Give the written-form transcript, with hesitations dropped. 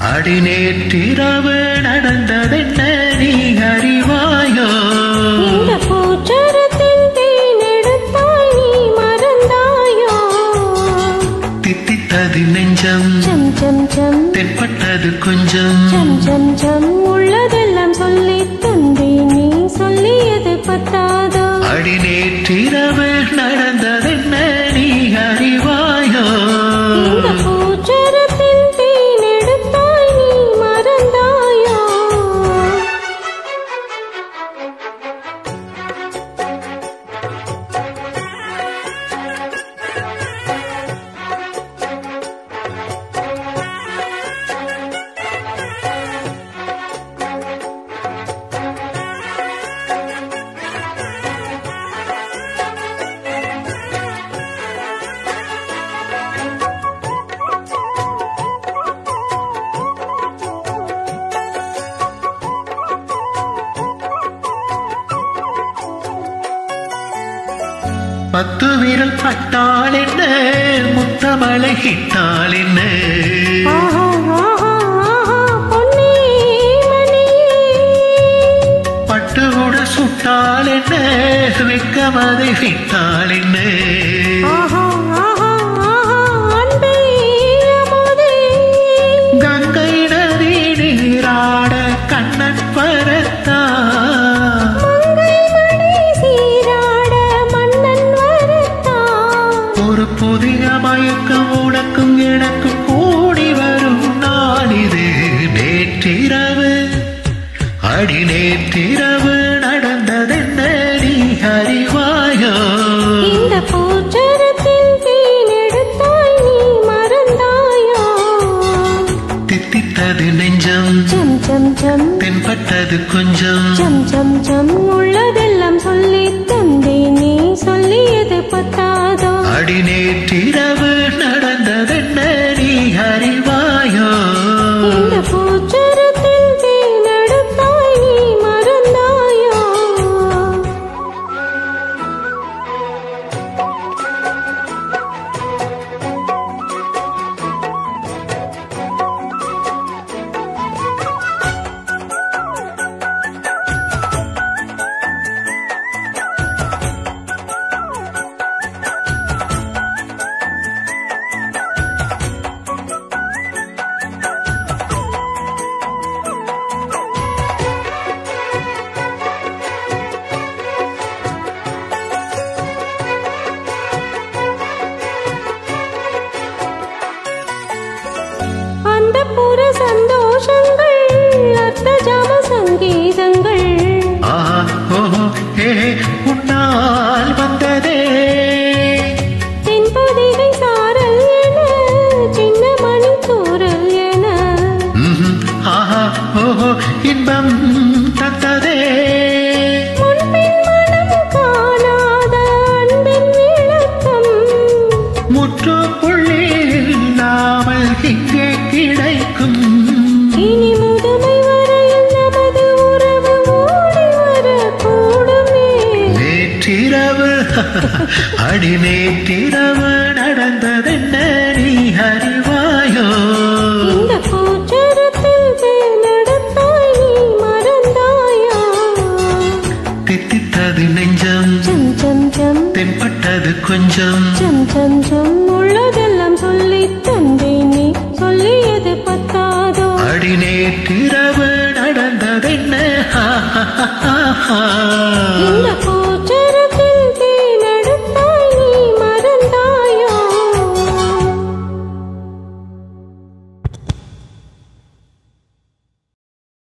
அடிநேற்றிரவு நடந்ததென்ன நீ அறிவாயோ? இந்த பூச்சரத்தில் தேனெடுத்தாய் நீ மறந்தாயோ? தித்தித்தது நெஞ்சம் சம் சம் சம் தென்பட்டது கொஞ்சம் சம் சம் சம் உள்ளதெல்லாம் சொல்லி தந்தேன் நீ சொல்லியது பத்தாதோ? அடிநேற்றிரவு நடந்ததென்ன நீ அறிவாயோ? இந்த பூச்சரத்தில் தேனெடுத்தாய் நீ மறந்தாயோ? பத்து விரல் பட்டால் என்ன முத்தமலை கிட்டால் என்ன? ஆஹா ஆஹா ஆஹா பொன்னே மணியே பட்டுகுட சுட்டால் என்ன வெக்கமதை விட்டால் என்ன? ஆஹா ஆஹா ஆஹா அன்பே அமுதே கங்கை நதி நீராட கண்ணன் பரத்தா மங்கை மணி சீராட மன்னன் வரத்தான். ஒரு புதிய மயக்கம் உனக்கும் எனக்கும் கூடி வரும் நாளிது. நேற்றிரவு அடிநேற்றிரவு நடந்ததென்ன நீ அறிவாயோ? இந்த பூச்சரத்தில் தேனெடுத்தாய் நீ மறந்தாயோ? தித்தித்தது நெஞ்சம் சம் சம் சம் தென்பட்டது கொஞ்சம் சம் சம் சம் உள்ளதெல்லாம் சொல்லி தந்தேன் நீ சொல்லியது பத்தாதோ? அடிநேற்றிரவு நடந்ததென்ன நீ அறிவாயோ? இந்த பூச்சரத்தில் தேனெடுத்தாய் நீ மறந்தாயோ? அந்த புற சந்தோஷங்கள் அர்த்த ஜாம சங்கீதங்கள் ஆஹா ஓஹோ ஹே உன்னால் வந்ததே தென்பொதிகை சாரல் என சின்ன மணி தூரல் என ஆஹா ஓஹோ இன்பம் தந்ததே. முன்பின் மனம் காணாத அன்பின் விளக்கம் முற்றுப்புள்ளி இல்லாமல் இங்கே கிடைக்கும். இனி முதுமை வரையில் நமது உறவு ஓடி வரக்கூடுமே. நேற்றிரவு அடிநேற்றிரவு நடந்ததென்ன நீ அறிவாயோ? இந்த பூச்சரத்தில் தேனெடுத்தாய் நீ மறந்தாயோ? தித்தித்தது நெஞ்சம் சம் சம் சம் தென்பட்டது கொஞ்சம் சம் சம் சம் உள்ளதெல்லாம் சொல்லி தந்தேன் நீ சொல்லியது பத்தாதோ? அடிநேற்றிரவு நடந்ததென்ன?